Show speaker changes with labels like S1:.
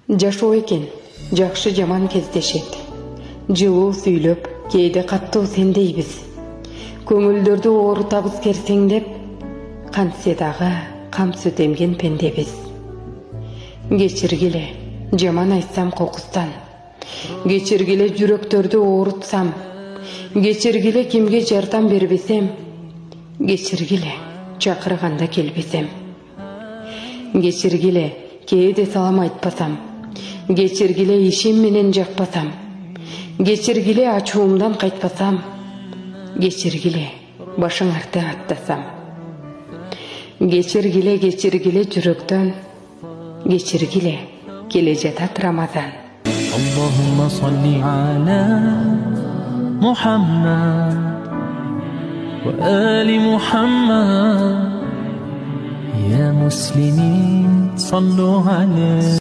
S1: Жашоо экен, жакшы жаман кездешет. Жылуу сүйлөп, кээде каттуу сендейбиз. Көңүлдөрдү оорутабыз керсеңдеп, кантсе дагы кам сүт эмген пендебиз. Кечиргиле, жаман айтсам кокустан. Кечиргиле, жүрөктөрдү оорутсам. Кечиргиле, кимге жардам бербесем. Кечиргиле, чакырганда келбесем. Кечиргиле, кээде салам айтпасам. Кечиргиле, ишим менен жакпасам. Кечиргиле, ачуумдан кайтпасам. Кечиргиле, башыңарды аттасам. Кечиргиле, жүрөктөн. Кечиргиле, келе жатат Рамазан.
S2: Аллахумма салли аля Мухаммад ва али Мухаммад. Я муслимин саллу алейхи.